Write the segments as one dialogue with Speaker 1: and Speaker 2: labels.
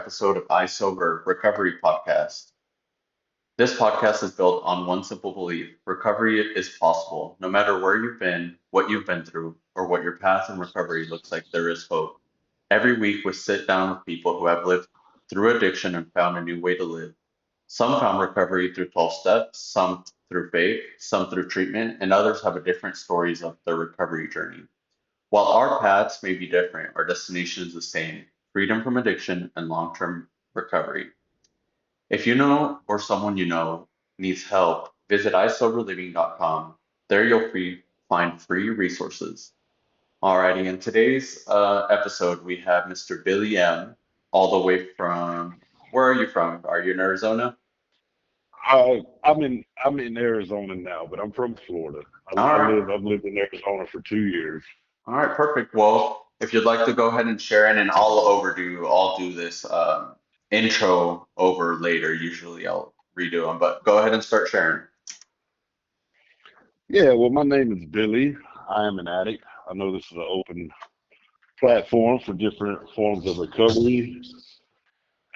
Speaker 1: episode of iSober Recovery Podcast. This podcast is built on one simple belief: recovery is possible. No matter where you've been, what you've been through, or what your path in recovery looks like, there is hope. Every week, we sit down with people who have lived through addiction and found a new way to live. Some found recovery through 12 steps, some through faith, some through treatment, and others have a different stories of their recovery journey. While our paths may be different, our destination is the same: freedom from addiction and long term recovery. If you know or someone you know needs help, visit isoberliving.com. There find free resources. Alrighty, in today's episode, we have Mr. Billy M, all the way from, where are you from? Are you in Arizona?
Speaker 2: I'm in Arizona now, but I'm from Florida.
Speaker 1: All right.
Speaker 2: I've lived in Arizona for 2 years.
Speaker 1: All right, perfect. Well, if you'd like to go ahead and share it, and I'll do this intro over later. Usually I'll redo them, but go ahead and start sharing.
Speaker 2: Yeah, well, my name is Billy. I am an addict. I know this is an open platform for different forms of recovery,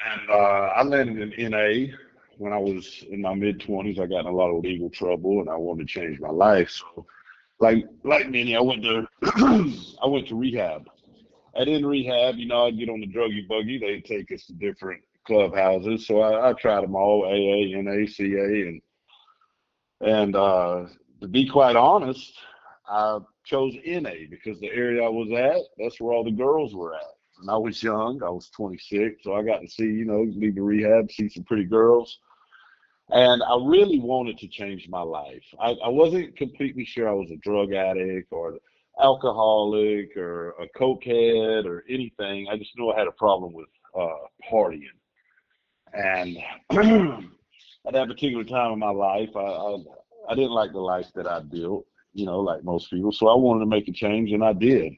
Speaker 2: and I landed in NA when I was in my mid 20s. I got in a lot of legal trouble, and I wanted to change my life. So, like many, I went to I went to rehab. And in rehab, I'd get on the druggy buggy. They'd take us to different clubhouses. So I tried them all: AA, NA, CA, and to be quite honest, I chose NA because the area I was at, that's where all the girls were at. And I was young. I was 26, so I got to see, leave the rehab, see some pretty girls. And I really wanted to change my life. I wasn't completely sure I was a drug addict or alcoholic or a cokehead or anything. I just knew I had a problem with partying. And at that particular time in my life, I didn't like the life that I built, like most people. So I wanted to make a change, and I did.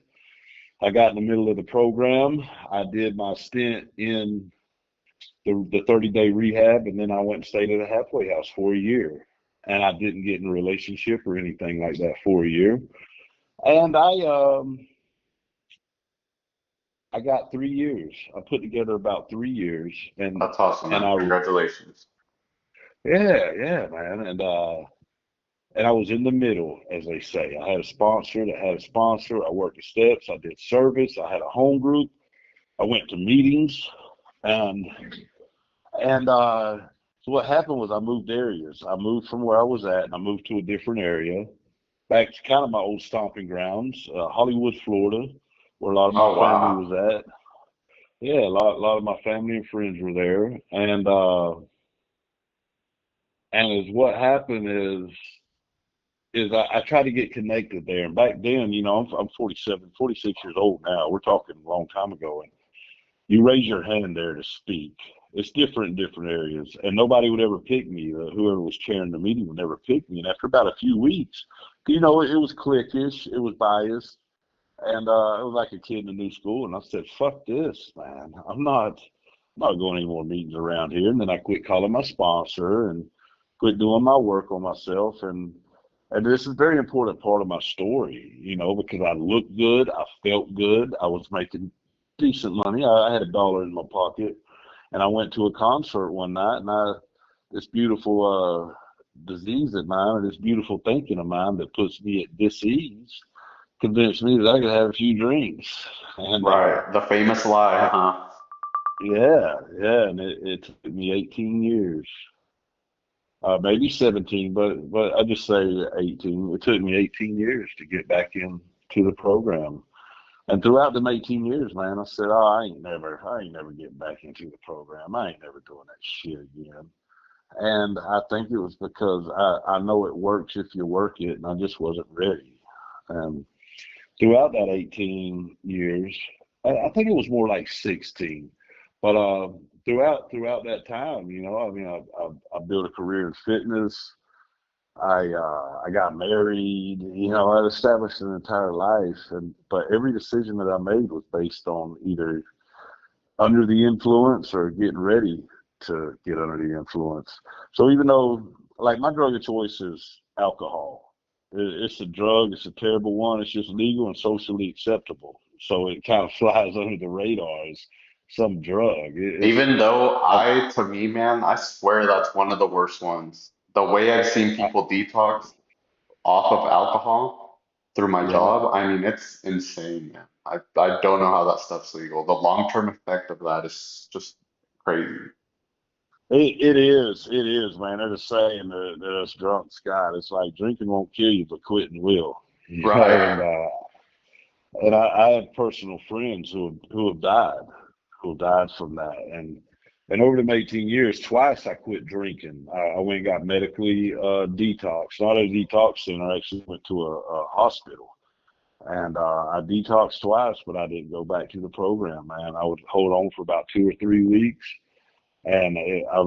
Speaker 2: I got in the middle of the program. I did my stint in the 30-day rehab, and then I went and stayed at a halfway house for a year. And I didn't get in a relationship or anything like that for a year. And I got 3 years. I put together about 3 years,
Speaker 1: That's awesome,
Speaker 2: and
Speaker 1: man. Congratulations.
Speaker 2: yeah, man, and I was in the middle, as they say. I had a sponsor that had a sponsor. I worked the steps. I did service. I had a home group. I went to meetings, and and so what happened was I moved areas. I moved from where I was at, and I moved to a different area, back to kind of my old stomping grounds, Hollywood, Florida, where a lot of my
Speaker 1: Oh,
Speaker 2: family
Speaker 1: wow.
Speaker 2: was at. Yeah, a lot of my family and friends were there, and as what happened is I try to get connected there. And back then, I'm 47, 46 years old now. We're talking a long time ago. And you raise your hand there to speak. It's different in different areas. And nobody would ever pick me. Whoever was chairing the meeting would never pick me. And after about a few weeks, it was cliquish. It was biased. And it was like a kid in a new school. And I said, fuck this, man. I'm not going to any more meetings around here. And then I quit calling my sponsor and quit doing my work on myself. And this is a very important part of my story, because I looked good, I felt good, I was making decent money. I had $1 in my pocket, and I went to a concert one night, and this beautiful disease of mine, or this beautiful thinking of mine that puts me at dis-ease, convinced me that I could have a few drinks. And
Speaker 1: Right. The famous lie, huh?
Speaker 2: yeah, and it took me 18 years. Maybe 17, but I just say 18. It took me 18 years to get back into the program, and throughout them 18 years, man, I said, "Oh, I ain't never getting back into the program. I ain't never doing that shit again." And I think it was because I know it works if you work it, and I just wasn't ready. And throughout that 18 years, I think it was more like 16. But throughout that time, I mean, I built a career in fitness. I got married. I established an entire life, and but every decision that I made was based on either under the influence or getting ready to get under the influence. So even though, like, my drug of choice is alcohol, it's a drug. It's a terrible one. It's just legal and socially acceptable. So it kind of flies under the radars some drug.
Speaker 1: Even though
Speaker 2: I,
Speaker 1: to me, man, I swear that's one of the worst ones. The way I've seen
Speaker 2: I
Speaker 1: people detox off of alcohol through my
Speaker 2: yeah.
Speaker 1: job, I mean, it's insane, man. I don't know how that stuff's legal. The long-term effect of that is just crazy.
Speaker 2: It is, man. There's a saying that us drunks got. It's like drinking won't kill you, but quitting will. You know,
Speaker 1: Right.
Speaker 2: and I have personal friends who have died from that, and over them 18 years, twice I quit drinking. I went and got medically detoxed, not at a detox center. I actually went to a hospital, and I detoxed twice, but I didn't go back to the program, man. I would hold on for about 2 or 3 weeks, and I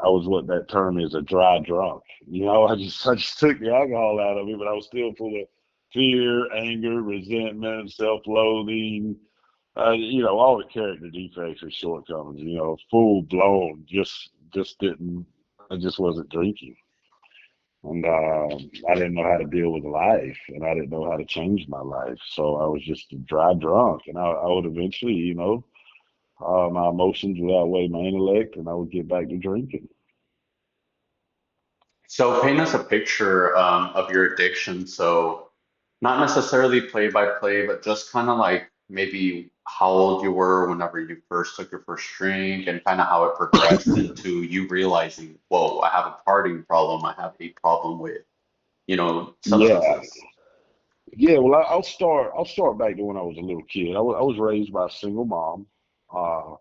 Speaker 2: was what that term is, a dry drunk. You know, I just took the alcohol out of me, but I was still full of fear, anger, resentment, self-loathing. You know, all the character defects or shortcomings. You know, full blown. Just didn't. I just wasn't drinking, and I didn't know how to deal with life, and I didn't know how to change my life. So I was just a dry drunk, and I would eventually, you know, my emotions would outweigh my intellect, and I would get back to drinking.
Speaker 1: So paint us a picture of your addiction. So not necessarily play by play, but just kind of like maybe how old you were whenever you first took your first drink and kind of how it progressed into you realizing, whoa, I have a partying problem. I have a problem with,
Speaker 2: Yeah,
Speaker 1: substances.
Speaker 2: yeah. Well, I'll start. I'll start back to when I was a little kid. I was raised by a single mom. Uh,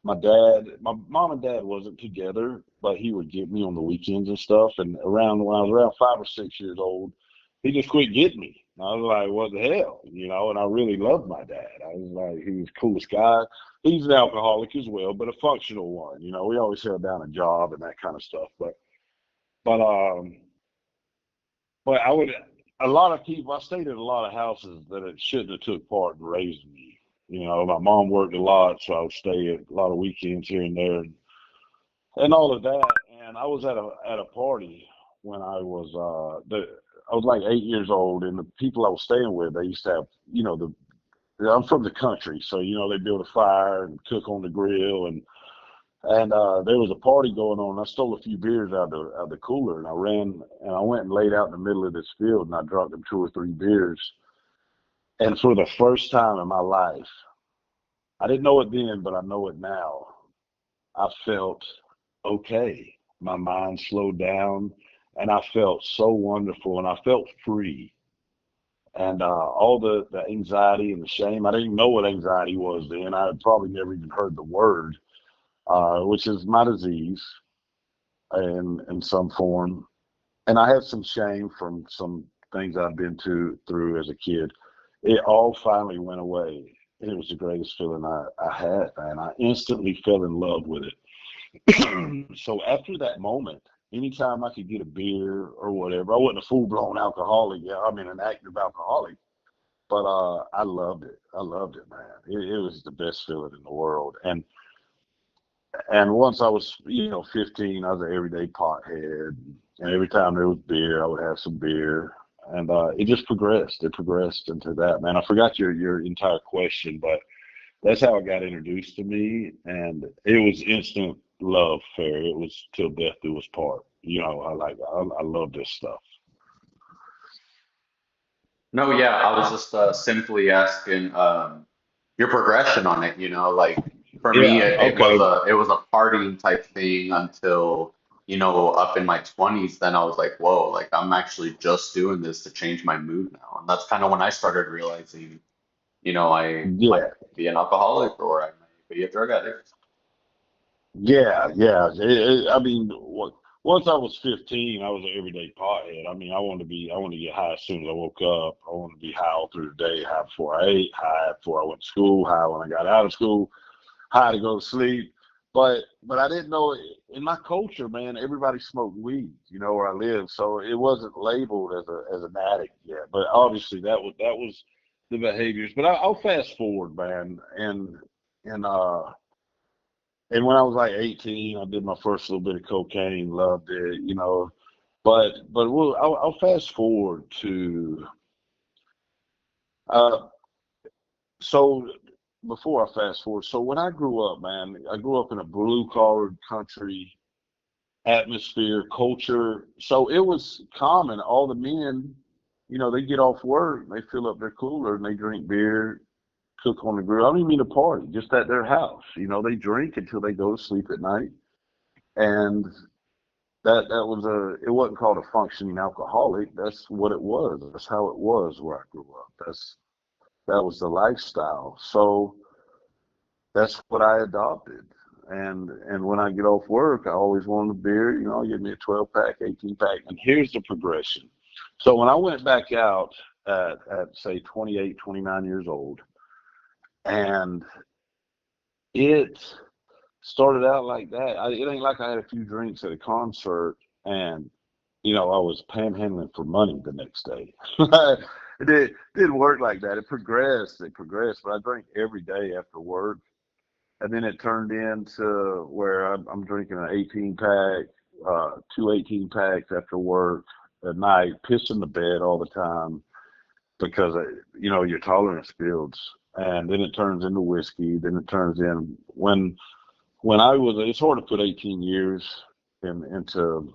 Speaker 2: my mom and dad wasn't together, but he would get me on the weekends and stuff. And around when I was around 5 or 6 years old, he just quit getting me. I was like, what the hell, you know? And I really loved my dad. I was like, he was the coolest guy. He's an alcoholic as well, but a functional one. You know, we always held down a job and that kind of stuff. But but I would a lot of people. I stayed in a lot of houses that it shouldn't have took part in raising me. You know, my mom worked a lot, so I would stay at a lot of weekends here and there, and all of that. And I was at a party when I was like 8 years old, and the people I was staying with, they used to have, you know, the I'm from the country, so you know they build a fire and cook on the grill, and there was a party going on. I stole a few beers out of the cooler, and I ran and I went and laid out in the middle of this field, and I drank them 2 or 3 beers. And for the first time in my life, I didn't know it then, but I know it now. I felt okay. My mind slowed down, and I felt so wonderful, and I felt free. And all the anxiety and the shame, I didn't know what anxiety was then. I had probably never even heard the word, which is my disease in some form. And I had some shame from some things I've been through as a kid. It all finally went away. And it was the greatest feeling I had, man. I instantly fell in love with it. So after that moment, anytime I could get a beer or whatever, I wasn't a full blown alcoholic. Yeah, I mean an active alcoholic, but I loved it. I loved it, man. It was the best feeling in the world. And once I was, you know, 15, I was an everyday pothead. And every time there was beer, I would have some beer. And it just progressed. It progressed into that, man. I forgot your entire question, but that's how it got introduced to me. And it was instant love affair. It was till death do us part. You know, I love this stuff.
Speaker 1: No, yeah, I was just simply asking your progression on it, like for me
Speaker 2: Yeah.
Speaker 1: it was
Speaker 2: Okay.
Speaker 1: a partying type thing until, up in my 20s, then I was like, whoa, like I'm actually just doing this to change my mood now. And that's kind of when I started realizing, I might
Speaker 2: Yeah.
Speaker 1: be an alcoholic or I might be a drug addict.
Speaker 2: Yeah, yeah. I mean, once I was 15, I was an everyday pothead. I mean, I wanted to get high as soon as I woke up. I wanted to be high all through the day, high before I ate, high before I went to school, high when I got out of school, high to go to sleep. But I didn't know in my culture, man, everybody smoked weed, you know, where I lived. So it wasn't labeled as an addict yet. But obviously that was the behaviors. But I'll fast forward, man, and and when I was like 18, I did my first little bit of cocaine, loved it, you know. I'll fast forward to uh, so before I fast forward, so when I grew up, man, I grew up in a blue collar country atmosphere, culture. So it was common. All the men, they get off work, they fill up their cooler and they drink beer, cook on the grill. I don't even mean a party, just at their house. They drink until they go to sleep at night. And that was it wasn't called a functioning alcoholic. That's what it was. That's how it was where I grew up. That was the lifestyle. So that's what I adopted. And when I get off work, I always wanted a beer. Give me a 12 pack, 18 pack. And here's the progression. So when I went back out at say 28, 29 years old, and it started out like that. It ain't like I had a few drinks at a concert and I was panhandling for money the next day. Didn't work like that. It progressed. But I drank every day after work. And then it turned into where I'm drinking an 18 pack, two 18 packs after work at night, pissing the bed all the time because, your tolerance builds. And then it turns into whiskey. Then it turns in it's hard to put 18 years into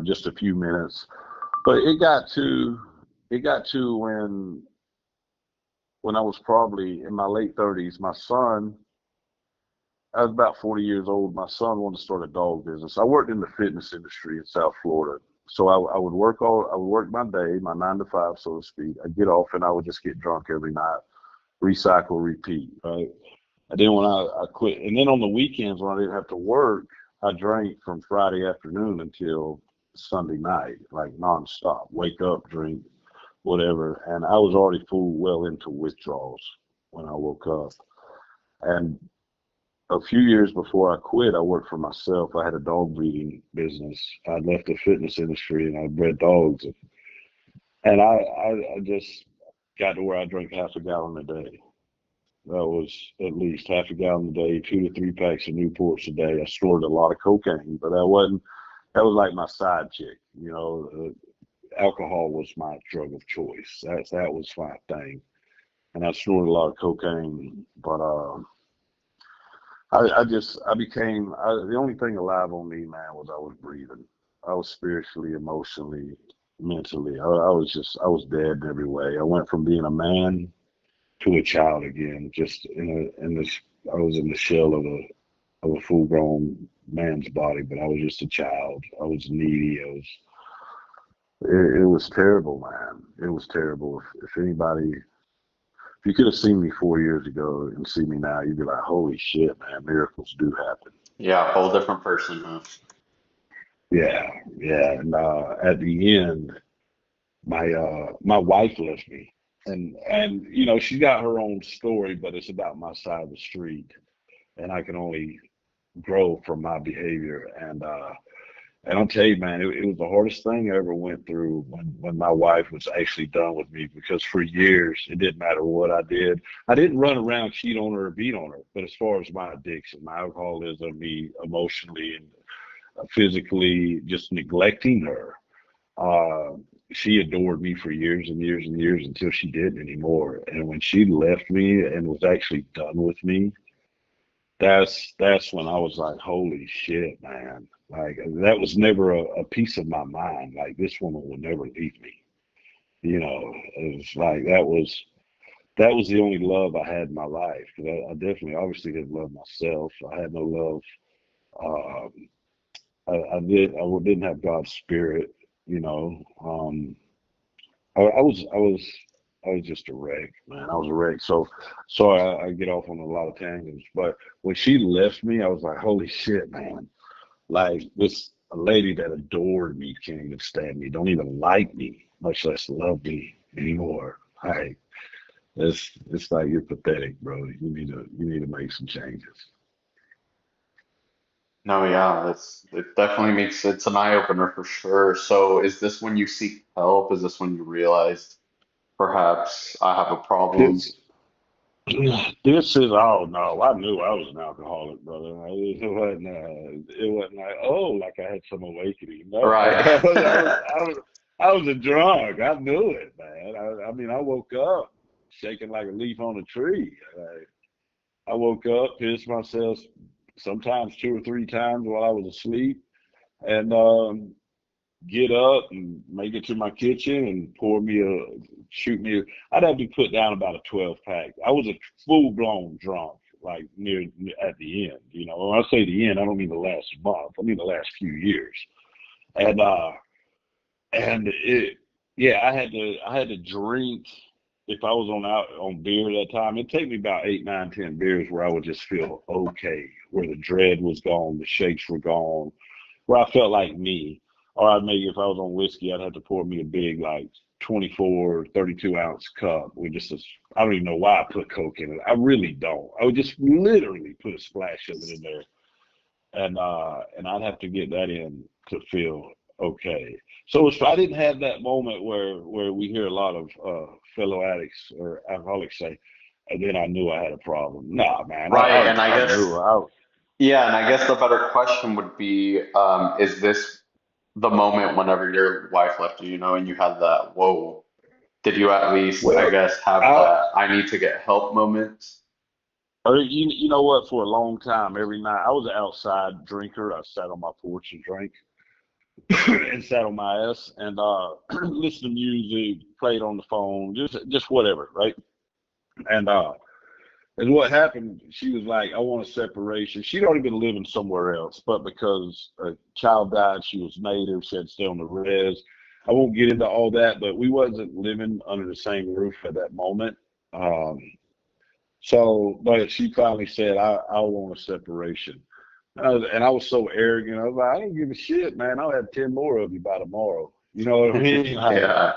Speaker 2: just a few minutes, but it got to when I was probably in my late 30s. I was about 40 years old. My son wanted to start a dog business. I worked in the fitness industry in South Florida. So I would work my day, my 9 to 5, so to speak. I'd get off and I would just get drunk every night, recycle, repeat, right? And then when I quit, and then on the weekends when I didn't have to work, I drank from Friday afternoon until Sunday night, like nonstop. Wake up, drink, whatever. And I was already well into withdrawals when I woke up. And a few years before I quit, I worked for myself. I had a dog breeding business. I left the fitness industry and I bred dogs. And I just got to where I drank half a gallon a day. That was at least half a gallon a day, 2 to 3 packs of Newports a day. I snorted a lot of cocaine, but that was like my side chick. Alcohol was my drug of choice. That was my thing. And I snorted a lot of cocaine, but the only thing alive on me, man, was I was breathing. I was spiritually, emotionally, mentally. I was dead in every way. I went from being a man to a child again. Just I was in the shell of a full grown man's body, but I was just a child. I was needy. It was terrible, man. It was terrible. If you could have seen me 4 years ago and see me now, you'd be like, holy shit, man, miracles do happen.
Speaker 1: Yeah, whole different person, huh?
Speaker 2: Yeah, yeah. And at the end, my wife left me. And she got her own story, but it's about my side of the street. And I can only grow from my behavior. And I'll tell you, man, it was the hardest thing I ever went through when my wife was actually done with me, because for years it didn't matter what I did. I didn't run around, cheat on her, or beat on her. But as far as my addiction, my alcoholism, me emotionally and physically just neglecting her, uh, she adored me for years and years and years until she didn't anymore. And when she left me and was actually done with me, that's when I was like, holy shit, man. Like that was never a piece of my mind. Like this woman will never leave me. It was like that was the only love I had in my life. 'Cause I definitely, obviously, didn't love myself. I had no love. Um, didn't have God's spirit. You know, I was just a wreck, man. I was a wreck. So I get off on a lot of tangents. But when she left me, I was like, holy shit, man. Like this a lady that adored me can't even stand me, don't even like me, much less love me anymore. Like it's like you're pathetic, bro. You need to make some changes.
Speaker 1: No, yeah, it definitely makes it's an eye opener for sure. So is this when you seek help? Is this when you realized perhaps I have a problem?
Speaker 2: This this is oh no, I knew I was an alcoholic, brother. It wasn't like, oh, like I had some awakening. No,
Speaker 1: Right.
Speaker 2: I was a drunk. I knew it, man. I mean, I woke up. shaking like a leaf on a tree. I woke up, pissed myself sometimes 2 or 3 times while I was asleep, and get up and make it to my kitchen and shoot me. I'd have to put down about a 12 pack. I was a full blown drunk, like at the end. When I say the end, I don't mean the last month. I mean the last few years. And it, yeah, I had to drink. If I was on beer at that time, it'd take me about 8, 9, 10 beers where I would just feel okay, where the dread was gone, the shakes were gone, where I felt like me. Or I'd maybe if I was on whiskey, I'd have to pour me a big like 24, 32 ounce cup with I don't even know why I put Coke in it. I really don't. I would just literally put a splash of it in there, and I'd have to get that in to feel okay. So if I didn't have that moment where we hear a lot of fellow addicts or alcoholics say, and then I knew I had a problem. Nah, man,
Speaker 1: Right, and I
Speaker 2: I
Speaker 1: guess
Speaker 2: knew I.
Speaker 1: yeah, and I guess the better question would be, is this the moment whenever your wife left you, and you had that, whoa, did you at least, I
Speaker 2: Well,
Speaker 1: guess, have
Speaker 2: I
Speaker 1: that I need to get help moments?
Speaker 2: or you know what? For a long time, every night I was an outside drinker. I sat on my porch and drank, and sat on my ass and listened to music, played on the phone, just whatever, right? And what happened, she was like, I want a separation. She'd already been living somewhere else, but because a child died, she was native, she had to stay on the res. I won't get into all that, but we wasn't living under the same roof at that moment. Um, but she finally said, I want a separation. And I was so arrogant. I was like, I don't give a shit, man. I'll have 10 more of you by tomorrow. You know what I mean? Like,
Speaker 1: Yeah.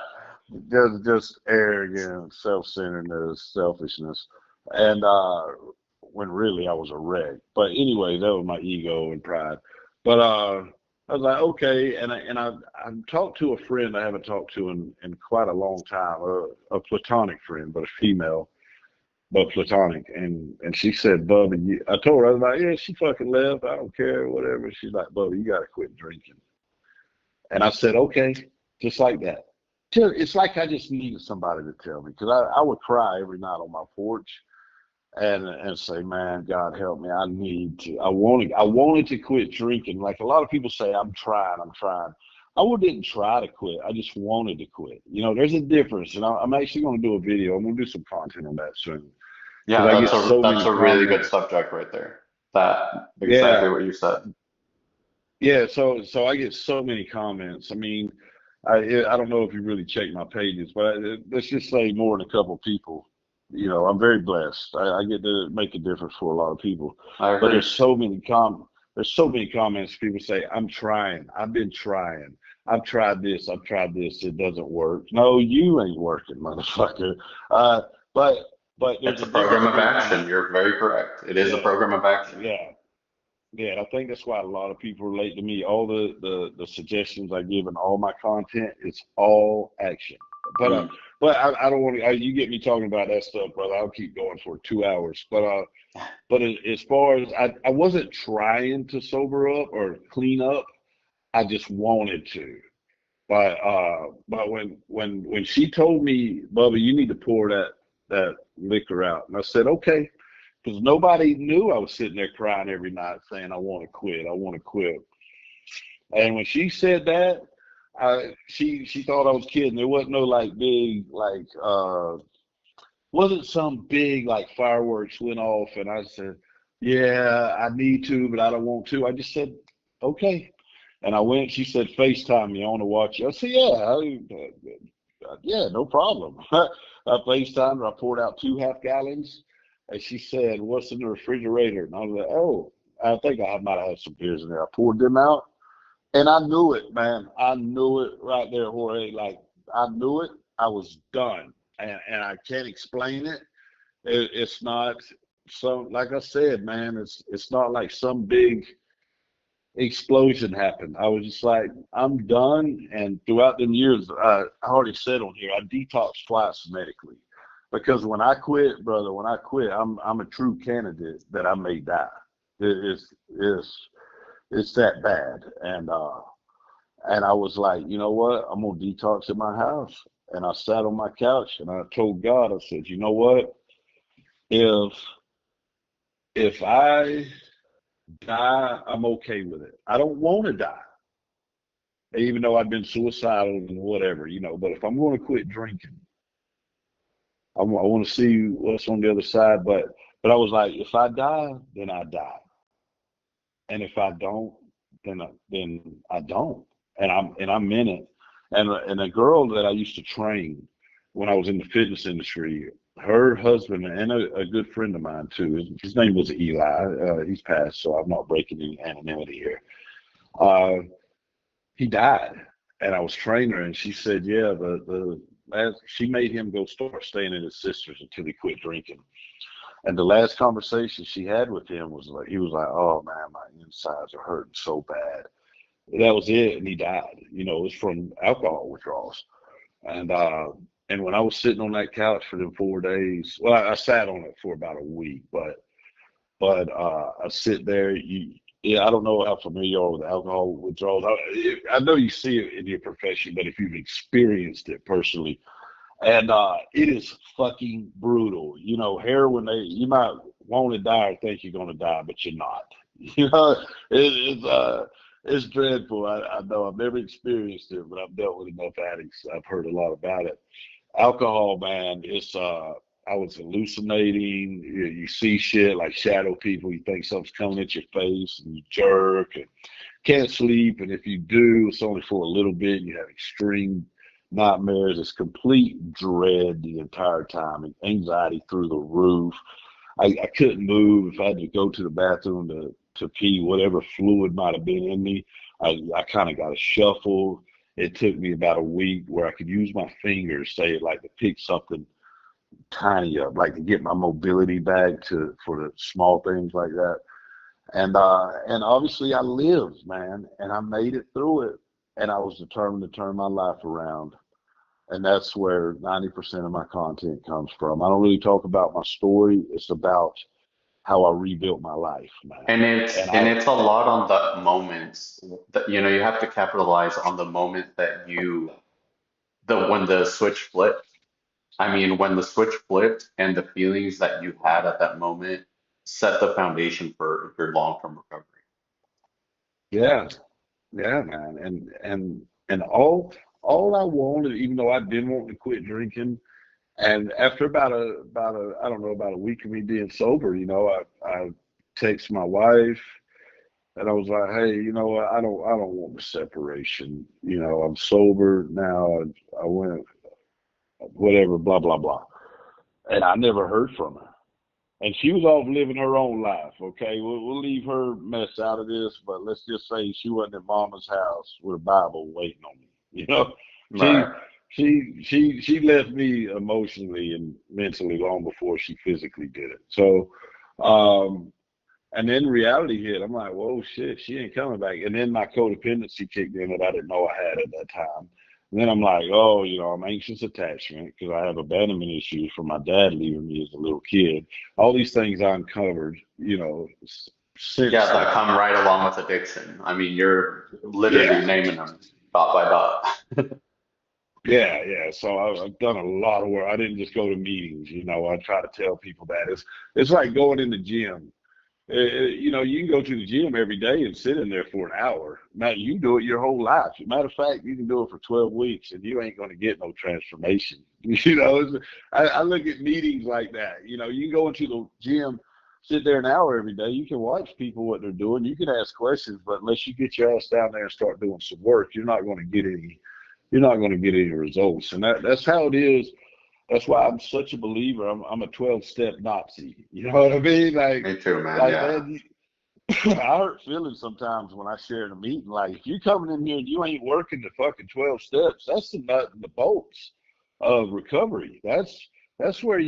Speaker 2: just arrogance, self-centeredness, selfishness, and when really I was a wreck. But anyway, that was my ego and pride. But I was like, okay, and I talked to a friend I haven't talked to in quite a long time, a platonic friend, but a female, but platonic, and she said, Bubba, I told her, I was like, yeah, she fucking left. I don't care, whatever. She's like, Bubba, you gotta quit drinking. And I said, okay, just like that. It's like I just needed somebody to tell me because I would cry every night on my porch and say, man, God help me. I wanted to quit drinking. Like a lot of people say, I'm trying, I'm trying. Didn't try to quit. I just wanted to quit. There's a difference. And I'm actually going to do a video. I'm going to do some content on that soon because
Speaker 1: Yeah,
Speaker 2: I
Speaker 1: that's
Speaker 2: get
Speaker 1: a
Speaker 2: so
Speaker 1: that's
Speaker 2: many
Speaker 1: a really good
Speaker 2: comments.
Speaker 1: subject right there. That exactly
Speaker 2: Yeah.
Speaker 1: what you said.
Speaker 2: Yeah. So I get so many comments. I mean, I don't know if you really check my pages, but let's just say more than a couple of people. I'm very blessed. I get to make a difference for a lot of people.
Speaker 1: I
Speaker 2: But
Speaker 1: agree.
Speaker 2: there's so many comments. People say, "I'm trying. I've been trying. I've tried this. I've tried this. It doesn't work." No, you ain't working, motherfucker. Uh, but there's
Speaker 1: It's
Speaker 2: a
Speaker 1: a program
Speaker 2: difference
Speaker 1: of action.
Speaker 2: between
Speaker 1: You're very correct. It is a
Speaker 2: yeah,
Speaker 1: program of action.
Speaker 2: yeah. Yeah, and I think that's why a lot of people relate to me. All the suggestions I give in all my content, it's all action. But
Speaker 1: Mm.
Speaker 2: I don't want to. You get me talking about that stuff, brother. I'll keep going for 2 hours. But as far as I wasn't trying to sober up or clean up. I just wanted to. But when she told me, Bubba, you need to pour that liquor out, and I said, okay, because nobody knew I was sitting there crying every night saying, I want to quit, I want to quit. And when she said that, she thought I was kidding. There wasn't no like big wasn't some big like fireworks went off, and I said, yeah, I need to, but I don't want to. I just said, okay. And I went. She said, FaceTime me. I want to watch you. I said, yeah, yeah, no problem. I FaceTimed her. I poured out 2 half gallons, and she said, "What's in the refrigerator?" And I was like, "Oh, I think I might have had some beers in there." I poured them out, and I knew it, man. I knew it right there, Jorge. Like I knew it. I was done, and I can't explain it. It's not so. Like I said, man, it's not like some big explosion happened. I was just like, I'm done. And throughout them years, I already said on here, I detoxed twice medically. Because when I quit, brother, when I quit, I'm a true candidate that I may die. It's that bad. And I was like, you know what? I'm gonna detox at my house. and I sat on my couch and I told God, I said, you know what? If if I die, I'm okay with it. I don't want to die, even though I've been suicidal and whatever, But if I'm going to quit drinking, I want to see what's on the other side. But I was like, if I die, then I die, and if I don't, then I don't, and I'm in it. And a girl that I used to train when I was in the fitness industry, her husband and a good friend of mine too. His name was Eli. He's passed, so I'm not breaking any anonymity here. Uh, he died, and I was training her, and she said, yeah, she made him go start staying at his sister's until he quit drinking. And the last conversation she had with him was like, he was like, oh man, my insides are hurting so bad. That was it, and he died. It was from alcohol withdrawals. And when I was sitting on that couch for them 4 days, well, I sat on it for about a week, but I sit there. Yeah, I don't know how familiar you are with alcohol withdrawals. I know you see it in your profession, but if you've experienced it personally, and it is fucking brutal. Heroin, you might want to die or think you're going to die, but you're not. It's dreadful. I know I've never experienced it, but I've dealt with enough addicts. I've heard a lot about it. Alcohol, man, I was hallucinating. You see shit like shadow people. You think something's coming at your face, and you jerk and can't sleep. And if you do, it's only for a little bit. You have extreme nightmares. It's complete dread the entire time, and anxiety through the roof. I couldn't move. If I had to go to the bathroom to pee, whatever fluid might have been in me, I kind of got a shuffle. It took me about a week where I could use my fingers, say, like to pick something tiny up, like to get my mobility back for the small things like that. And obviously I lived, man, and I made it through it, and I was determined to turn my life around. And that's where 90% of my content comes from. I don't really talk about my story. It's about how I rebuilt my life, man.
Speaker 1: And it's
Speaker 2: And
Speaker 1: and
Speaker 2: I,
Speaker 1: it's a lot on the moments that you have to capitalize on the moment that the when the switch flipped. I mean, when the switch flipped and the feelings that you had at that moment set the foundation for your long-term recovery.
Speaker 2: yeah, yeah, man. And all I wanted, even though I didn't want to quit drinking, and after about a I don't know, about a week of me being sober, I text my wife. And I was like, hey, you know what? I don't want the separation. I'm sober now. I went, whatever, blah, blah, blah. And I never heard from her. And she was off living her own life. Okay. We'll leave her mess out of this, but let's just say she wasn't at mama's house with a Bible waiting on me. She,
Speaker 1: Right.
Speaker 2: she left me emotionally and mentally long before she physically did it. So, um, and then reality hit. I'm like, whoa, shit, she ain't coming back. And then my codependency kicked in that I didn't know I had at that time. And then I'm like, oh, I'm anxious attachment because I have abandonment issues from my dad leaving me as a little kid. All these things I uncovered, since
Speaker 1: Yeah, that
Speaker 2: then.
Speaker 1: come right along with addiction. I mean, you're literally
Speaker 2: Yeah,
Speaker 1: naming them dot by dot.
Speaker 2: yeah. So I've done a lot of work. I didn't just go to meetings. I try to tell people that it's like going in the gym. You can go to the gym every day and sit in there for an hour. Now, you can do it your whole life. Matter of fact, you can do it for 12 weeks and you ain't going to get no transformation. I look at meetings like that. You can go into the gym, sit there an hour every day. You can watch people what they're doing. You can ask questions, but unless you get your ass down there and start doing some work, you're not going to get any results. And that's how it is. That's why I'm such a believer. I'm a 12-step Nazi. You know what I mean?
Speaker 1: Me too, man.
Speaker 2: Like
Speaker 1: Yeah.
Speaker 2: man, I hurt feelings sometimes when I share in a meeting. Like if you're coming in here and you ain't working the fucking 12 steps, that's the nut and the bolts of recovery. That's where if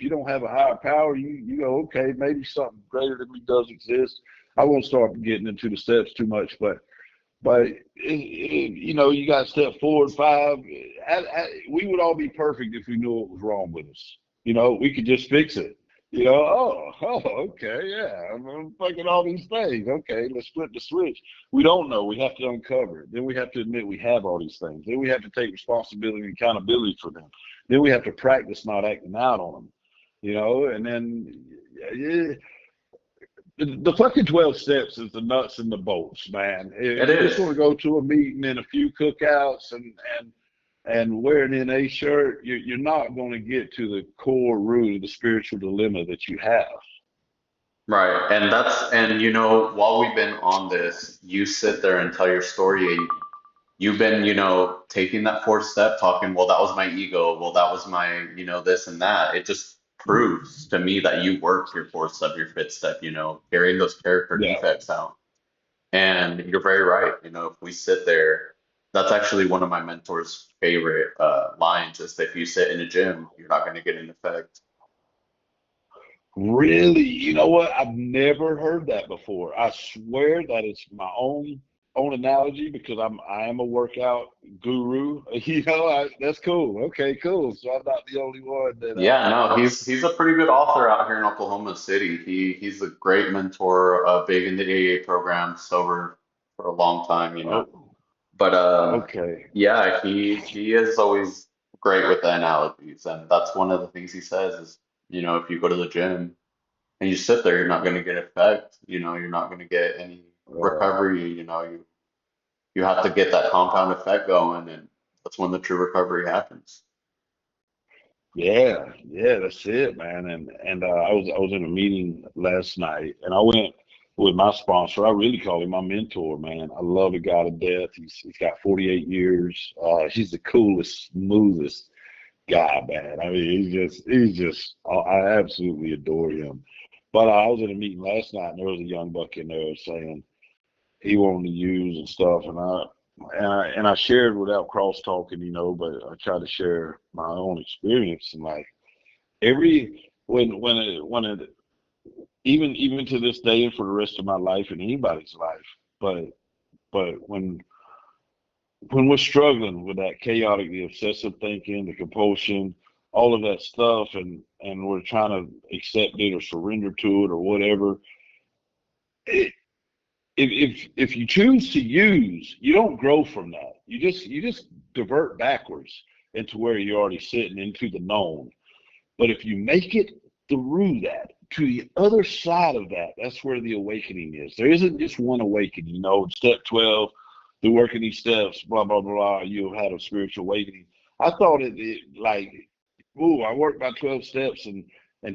Speaker 2: you don't have a higher power, you go, okay, maybe something greater than me does exist. I won't start getting into the steps too much, but you got step 4 and 5. We would all be perfect if we knew what was wrong with us. We could just fix it. Okay, yeah, I'm fucking all these things. Okay, let's flip the switch. We don't know. We have to uncover it. Then we have to admit we have all these things. Then we have to take responsibility and accountability for them. Then we have to practice not acting out on them. And then yeah, the fucking 12 steps is the nuts and the bolts, man.
Speaker 1: It
Speaker 2: If you just
Speaker 1: is.
Speaker 2: want to go to a meeting and a few cookouts and wear an NA shirt, you're not going to get to the core root of the spiritual dilemma that you have.
Speaker 1: Right. And while we've been on this, you sit there and tell your story. You've been, taking that fourth step, talking, well, that was my ego. Well, that was my, this and that. It just proves to me that you worked your fourth step, your fifth step, carrying those character
Speaker 2: Yeah.
Speaker 1: defects out. And you're very right. If we sit there, that's actually one of my mentor's favorite lines is that if you sit in a gym, you're not going to get an effect.
Speaker 2: Really? You know what? I've never heard that before. I swear that it's my own analogy because I am a workout guru. That's cool. Okay, cool. So I'm not the only one that
Speaker 1: Yeah, no, he's a pretty good author out here in Oklahoma City. He's a great mentor, big in the AA program, sober for a long time.
Speaker 2: oh,
Speaker 1: But
Speaker 2: okay.
Speaker 1: yeah, he is always great with the analogies, and that's one of the things he says is, if you go to the gym and you sit there, you're not going to get effect. You're not going to get any
Speaker 2: Uh,
Speaker 1: recovery. You have to get that compound effect going, and that's when the true recovery happens.
Speaker 2: yeah, yeah, that's it, man. And I was in a meeting last night, and I went with my sponsor. I really call him my mentor, man. I love the guy to death. He's got 48 years. He's the coolest, smoothest guy, man. I mean, he's just. I absolutely adore him. But I was in a meeting last night, and there was a young buck in there saying he wanted to use and stuff, and I shared without cross talking, but I tried to share my own experience and like every when it even to this day and for the rest of my life and anybody's life, but when we're struggling with that chaotic, the obsessive thinking, the compulsion, all of that stuff, and we're trying to accept it or surrender to it or whatever. It, if you choose to use, you don't grow from that. You just divert backwards into where you're already sitting into the known. But if you make it through that to the other side of that, that's where the awakening is. There isn't just one awakening. Step 12, through working these steps, blah blah blah. You'll have a spiritual awakening. I thought it like, ooh, I worked my 12 steps and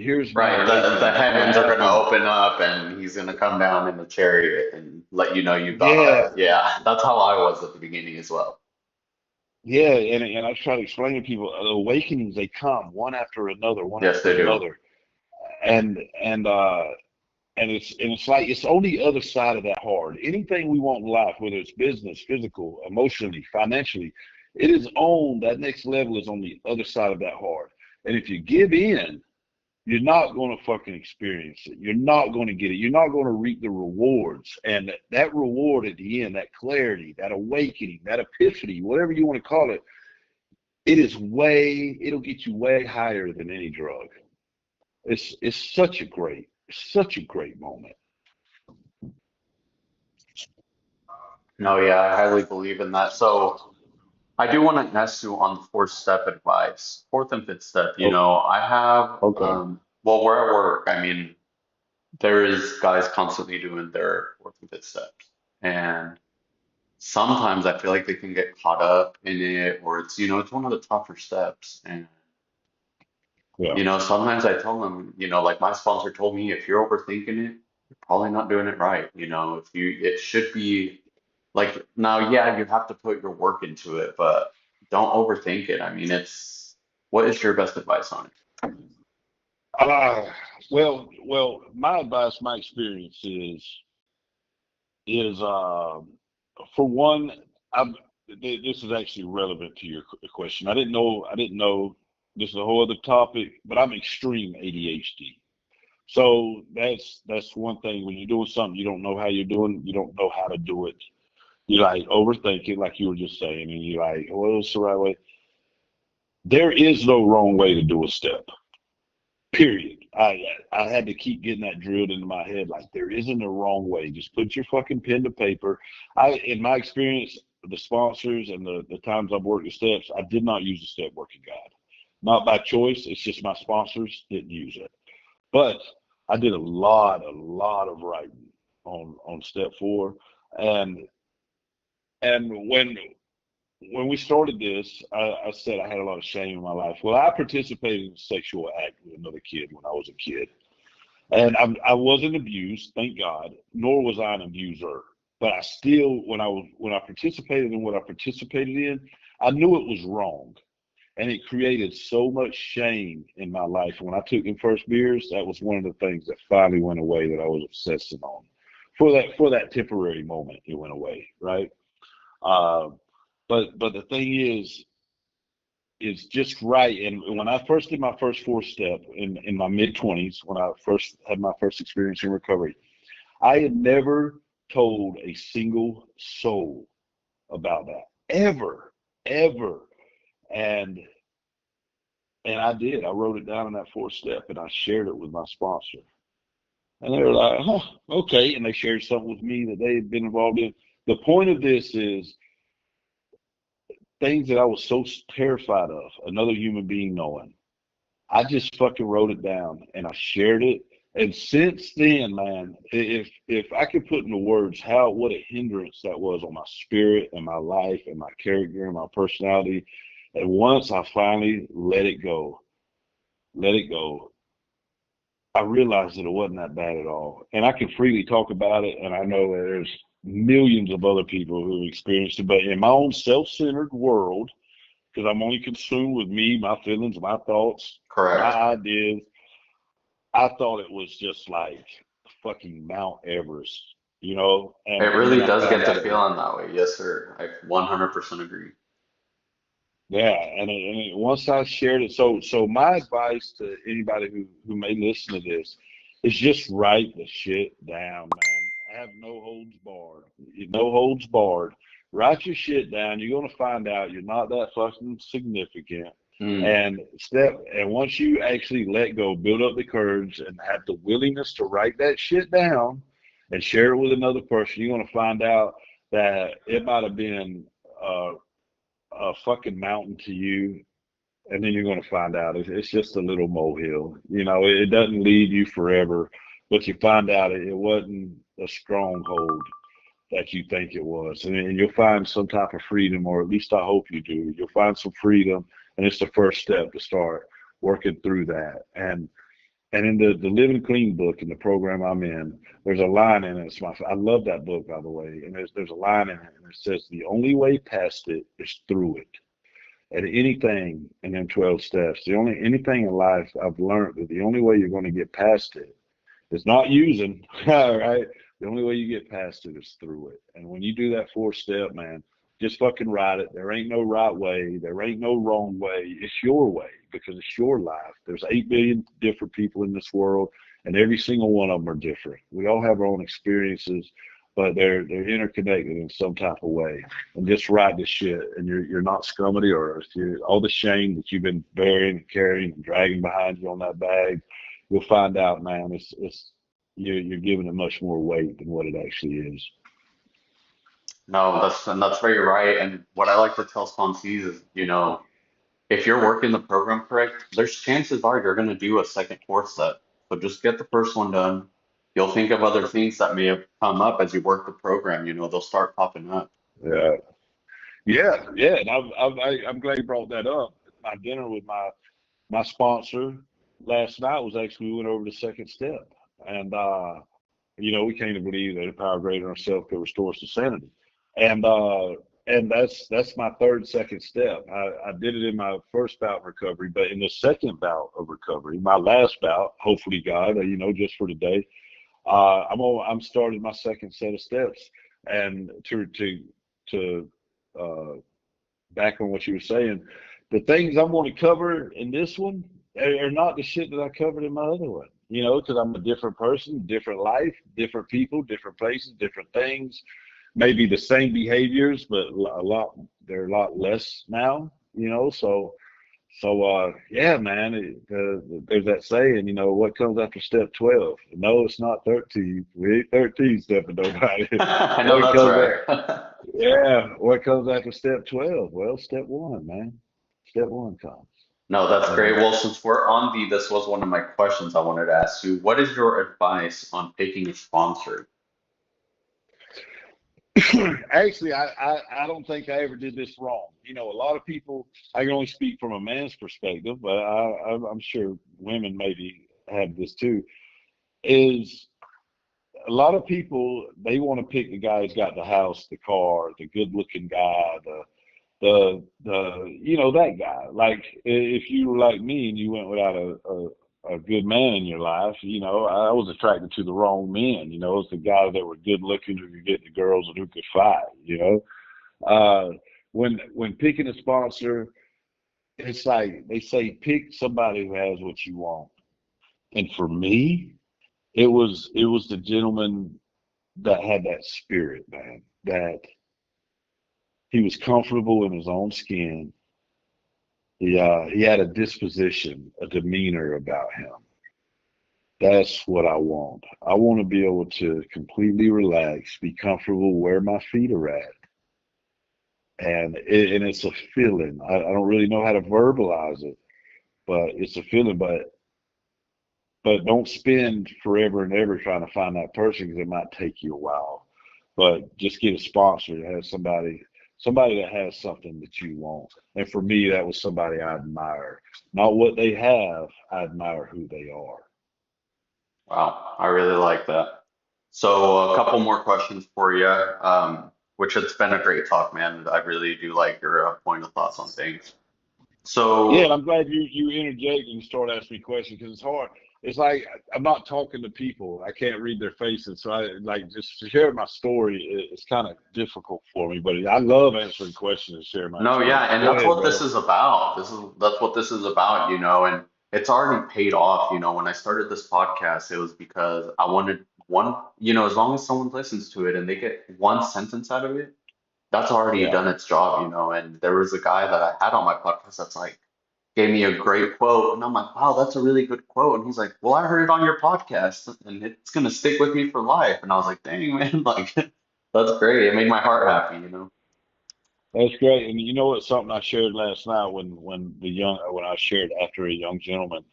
Speaker 2: here's my
Speaker 1: Right, the
Speaker 2: awakening. It's gonna
Speaker 1: heavens are going to
Speaker 2: happen.
Speaker 1: open up, and he's going to come down in the chariot and let you know you got
Speaker 2: Yeah,
Speaker 1: that. Yeah, that's how I was at the beginning as well.
Speaker 2: yeah, and I try to explain to people awakenings they come one
Speaker 1: Yes,
Speaker 2: after
Speaker 1: they do.
Speaker 2: another, and and uh and it's like it's on the other side of that hard. Anything we want in life, whether it's business, physical, emotionally, financially, it is on that next level is on the other side of that hard. And if you give in, you're not going to fucking experience it. You're not going to get it. You're not going to reap the rewards. And that reward at the end, that clarity, that awakening, that epiphany, whatever you want to call it, it'll get you way higher than any drug. It's such a great moment.
Speaker 1: No, yeah, I highly believe in that. So I do want to ask you on the fourth step advice, fourth and fifth step.
Speaker 2: Oh,
Speaker 1: I have,
Speaker 2: okay.
Speaker 1: well, where I work, I mean, there is guys constantly doing their fourth and fifth steps. And sometimes I feel like they can get caught up in it, or it's one of the tougher steps. And,
Speaker 2: Yeah.
Speaker 1: sometimes I tell them, like my sponsor told me, if you're overthinking it, you're probably not doing it right. It should be like, now, yeah, you have to put your work into it, but don't overthink it. I mean, what is your best advice on it?
Speaker 2: Uh, well, my advice, my experience is for one, I'm, this is actually relevant to your question. I didn't know this is a whole other topic, but I'm extreme ADHD. So that's one thing when you're doing something you don't know how you're doing, you don't know how to do it. You like overthink it, like you were just saying, and you're like, well, what's the right way? There is no wrong way to do a step. Period. I had to keep getting that drilled into my head. Like there isn't a wrong way. Just put your fucking pen to paper. In my experience, the sponsors and the times I've worked the steps, I did not use the step working guide. Not by choice. It's just my sponsors didn't use it. But I did a lot of writing on step four, and when we started this, I said I had a lot of shame in my life. Well, I participated in a sexual act with another kid when I was a kid, and I wasn't abused, thank God, nor was I an abuser. But I still, when I participated in what I participated in, I knew it was wrong, and it created so much shame in my life. When I took them first beers, that was one of the things that finally went away that I was obsessing on. For that temporary moment, it went away, right? Uh, but the thing is just right. And when I first did my first four step in my mid 20s, when I first had my first experience in recovery, I had never told a single soul about that ever, ever. And and I did. I wrote it down in that fourth step and I shared it with my sponsor. And they were like, huh, okay. And they shared something with me that they had been involved in. The point of this is things that I was so terrified of, another human being knowing. I just fucking wrote it down and I shared it. And since then, man, if I could put into words how what a hindrance that was on my spirit and my life and my character and my personality, and once I finally let it go, I realized that it wasn't that bad at all. And I can freely talk about it, and I know that there's millions of other people who have experienced it. But in my own self-centered world, because I'm only consumed with me, my feelings, my thoughts, my
Speaker 1: Correct.
Speaker 2: ideas. I thought it was just like fucking Mount Everest,
Speaker 1: It
Speaker 2: and then
Speaker 1: really
Speaker 2: I
Speaker 1: does
Speaker 2: found
Speaker 1: get to
Speaker 2: out it was,
Speaker 1: feeling that way. Yes, sir. I 100% agree.
Speaker 2: yeah, once I shared it, so my advice to anybody who may listen to this is just write the shit down, man. Have no holds barred, no holds barred. Write your shit down. You're gonna find out you're not that fucking significant.
Speaker 1: Mm.
Speaker 2: And once you actually let go, build up the courage and have the willingness to write that shit down and share it with another person, you're gonna find out that it might have been uh, a fucking mountain to you, and then you're going to find out it's just a little molehill. It doesn't lead you forever, but you find out it wasn't a stronghold that you think it was, and you'll find some type of freedom, or at least I hope you do. You'll find some freedom, and it's the first step to start working through that. And in the Living Clean book, in the program I'm in, there's a line in it. I love that book, by the way. And there's a line in it, and it says, "The only way past it is through it." At anything in them 12 steps, anything in life I've learned that the only way you're going to get past it is not using, all right? The only way you get past it is through it. And when you do that fourth step, man, just fucking ride it. There ain't no right way. There ain't no wrong way. It's your way because it's your life. There's 8 billion different people in this world, and every single one of them are different. We all have our own experiences, but they're interconnected in some type of way. And just ride this shit, and you're not scum of the earth. All the shame that you've been burying and carrying and dragging behind you on that bag, you'll find out, man, it's you're giving it much more weight than what it actually is.
Speaker 1: No, that's very right. And what I like to tell sponsees is, if you're working the program correct, there's chances are you're going to do a second, fourth set. So just get the first one done. You'll think of other things that may have come up as you work the program. They'll start popping up.
Speaker 2: Yeah, yeah. And I'm glad you brought that up. My dinner with my sponsor last night was actually we went over the second step, and we came to believe that a power greater than ourselves could restore us to sanity, and uh, and that's my third second step. I did it in my first bout of recovery, but in the second bout of recovery, my last bout, hopefully God, just for today, I'm starting my second set of steps, and to uh, back on what you were saying, the things I'm going to cover in this one are not the shit that I covered in my other one. Because I'm a different person, different life, different people, different places, different things. Maybe the same behaviors, but they're a lot less now. So So, yeah, man, there's that saying, what comes after step 12? No, it's not 13. We ain't 13 stepping nobody.
Speaker 1: I know
Speaker 2: What
Speaker 1: that's
Speaker 2: comes at,
Speaker 1: right.
Speaker 2: yeah, what comes after step 12? Well, step one, man. Step one comes.
Speaker 1: No, that's great.
Speaker 2: And
Speaker 1: Well, since we're on this was one of my questions I wanted to ask you. What is your advice on picking a sponsor?
Speaker 2: actually, I don't think I ever did this wrong. A lot of people, I can only speak from a man's perspective, but I'm sure women maybe have this too, is a lot of people, they want to pick the guy who's got the house, the car, the good looking guy, that guy. Like if you were like me and you went without a good man in your life, I was attracted to the wrong men. It's the guys that were good looking who could get the girls and who could fight. Uh, when picking a sponsor, it's like they say, pick somebody who has what you want. And for me, it was the gentleman that had that spirit, man. That he was comfortable in his own skin. He had a disposition, a demeanor about him. That's what I want. I want to be able to completely relax, be comfortable where my feet are at, and it's a feeling. I don't really know how to verbalize it, but it's a feeling. But don't spend forever and ever trying to find that person because it might take you a while. But just get a sponsor that has somebody that has something that you want. And for me, that was somebody I admire. Not what they have, I admire who they are.
Speaker 1: Wow, I really like that. So, a couple more questions for you, which it's been a great talk, man. I really do like your point of thoughts on things.
Speaker 2: Yeah, and
Speaker 1: So,
Speaker 2: I'm glad you interject and start asking me questions because it's hard. It's like I'm not talking to people. I can't read their faces, so I like just to share my story. It's kind of difficult for me, but I love answering questions and sharing my
Speaker 1: no, yeah,
Speaker 2: experience.
Speaker 1: and
Speaker 2: Go
Speaker 1: that's
Speaker 2: ahead,
Speaker 1: what this
Speaker 2: brother.
Speaker 1: is about. That's what this is about, and it's already paid off. When I started this podcast, it was because I wanted one, as long as someone listens to it and they get one sentence out of it, that's already
Speaker 2: Yeah.
Speaker 1: done its job, And there was a guy that I had on my podcast that's like gave me a great quote, and I'm like, wow, that's a really good quote. And he's like, well, I heard it on your podcast, and it's gonna stick with me for life. And I was like, dang, man, like that's great. It made my heart
Speaker 2: Yeah.
Speaker 1: happy.
Speaker 2: That's great. And you know what? Something I shared last night when I shared after a young gentleman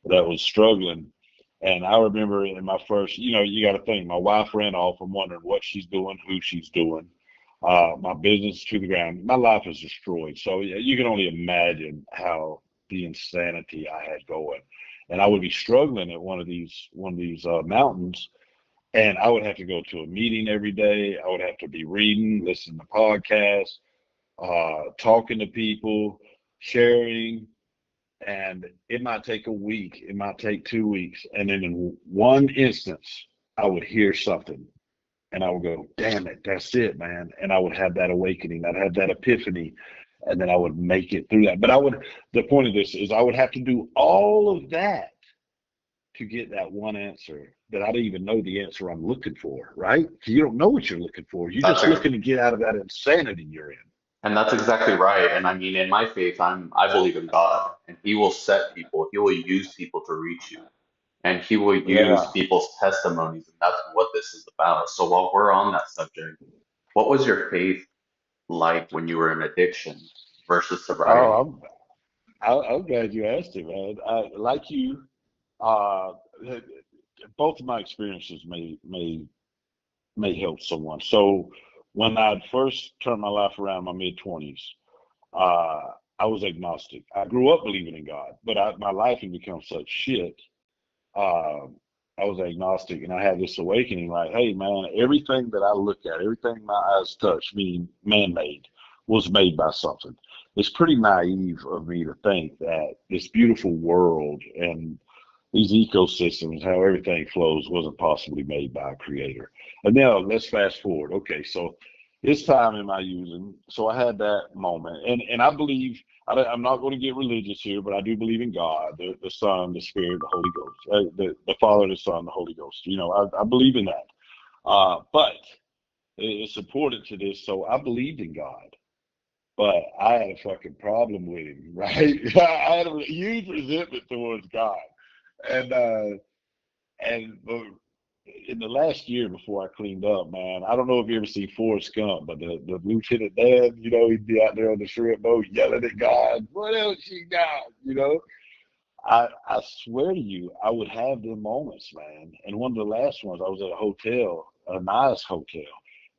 Speaker 2: that was struggling, and I remember in my first, you got to think, my wife ran off. I'm wondering what she's doing, who she's doing. My business is to the ground. My life is destroyed. So yeah, you can only imagine how the insanity I had going, and I would be struggling at one of these mountains, and I would have to go to a meeting every day. I would have to be reading, listening to podcasts, talking to people, sharing, and it might take a week, it might take 2 weeks, and then in one instance, I would hear something, and I would go, "Damn it, that's it, man!" And I would have that awakening, I'd have that epiphany, and then I would make it through that. But I would. The point of this is, I would have to do all of that to get that one answer that I don't even know the answer I'm looking for, right? You don't know what you're looking for. You're
Speaker 1: That's
Speaker 2: just
Speaker 1: a,
Speaker 2: looking to get out of that insanity you're in.
Speaker 1: and that's exactly right. And I mean, in my faith, I believe in God, and He will set people, He will use people to reach you, and He will use
Speaker 2: Yeah.
Speaker 1: people's testimonies, and that's what this is about. So while we're on that subject, what was your faith like when you were in addiction versus
Speaker 2: Oh,
Speaker 1: sobriety?
Speaker 2: I'm glad you asked it, man. Like you, uh, both of my experiences may help someone. So when I first turned my life around in my mid 20s, uh, I was agnostic. I grew up believing in God, but my life had become such shit. Uh, I was agnostic, and I had this awakening, like, hey, man, everything that I look at, everything my eyes touch, meaning man-made, was made by something. It's pretty naive of me to think that this beautiful world and these ecosystems, how everything flows, wasn't possibly made by a creator. And now let's fast forward. Okay, so this time in my using, so I had that moment, and I believe I'm not going to get religious here, but I do believe in God, the Son, the Spirit, the Holy Ghost, the Father, the Son, the Holy Ghost. I believe in that. But it's important to this. So I believed in God, but I had a fucking problem with him, right? I had a huge resentment towards God, and in the last year before I cleaned up, man, I don't know if you ever see Forrest Gump, but the Lieutenant Dan, he'd be out there on the shrimp boat yelling at God, "What else you got?" I swear to you, I would have them moments, man. And one of the last ones, I was at a hotel, a nice hotel.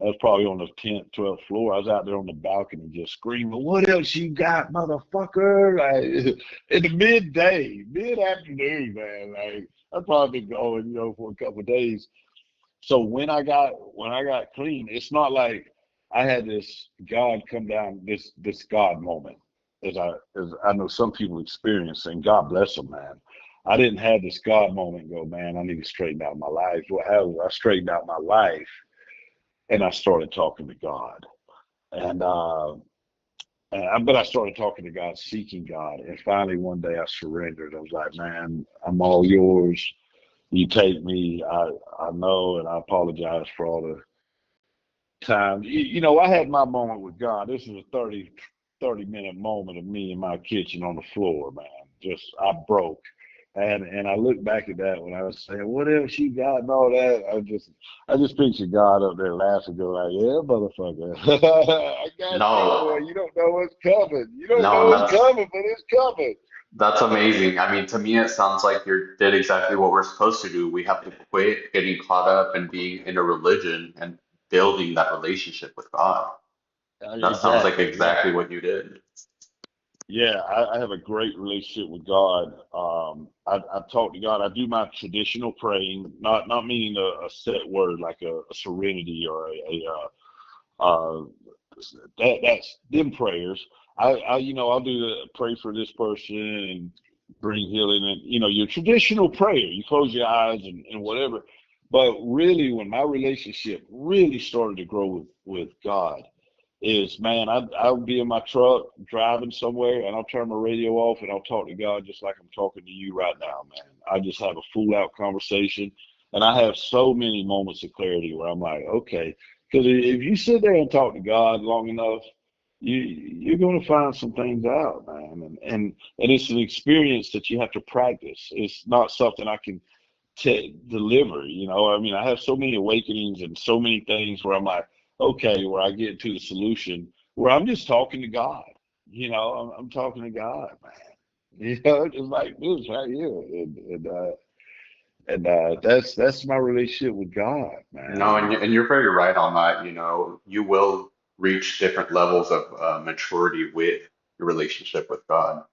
Speaker 2: I was probably on the 10th, 12th floor. I was out there on the balcony just screaming, "What else you got, motherfucker?" Like, in the midday, mid afternoon, man. Like, I'd probably been going, for a couple of days. So when I got clean, it's not like I had this God come down, this God moment, as I know some people experience, and God bless them, man. I didn't have this God moment. Go, man, I need to straighten out my life. What happened? I straightened out my life, and I started talking to God, and but I started talking to God, seeking God, and finally one day I surrendered. I was like, man, I'm all yours. You take me. I know, and I apologize for all the time. I had my moment with God. This is a 30 minute moment of me in my kitchen on the floor, man. Just, I broke. And I look back at that when I was saying, "What else you got?" and all that. I just picture God up there laughing, go like, "Yeah, motherfucker, I got you, boy.
Speaker 1: No,
Speaker 2: You don't know what's coming. You don't
Speaker 1: no,
Speaker 2: know
Speaker 1: and
Speaker 2: what's coming, but it's coming."
Speaker 1: that's amazing. I mean, to me, it sounds like you did exactly what we're supposed to do. We have to quit getting caught up and being in a religion and building that relationship with God. That sounds like
Speaker 2: Exactly. Yeah.
Speaker 1: exactly what you did.
Speaker 2: Yeah, I have a great relationship with God. I talk to God. I do my traditional praying, not meaning a set word like a serenity or that's them prayers. I'll do pray for this person and bring healing, and your traditional prayer. You close your eyes and whatever. But really, when my relationship really started to grow with God is, man, I'll be in my truck driving somewhere, and I'll turn my radio off and I'll talk to God just like I'm talking to you right now, man. I just have a full out conversation, and I have so many moments of clarity where I'm like, okay, because if you sit there and talk to God long enough, you're going to find some things out, man, and it's an experience that you have to practice. It's not something I can deliver. I mean, I have so many awakenings and so many things where I'm like, okay, where I get to the solution where I'm just talking to God. I'm talking to God, man. Just like this right here, and that's my relationship with God, man.
Speaker 1: No, and you're very right on that. You will reach different levels of maturity with your relationship with God.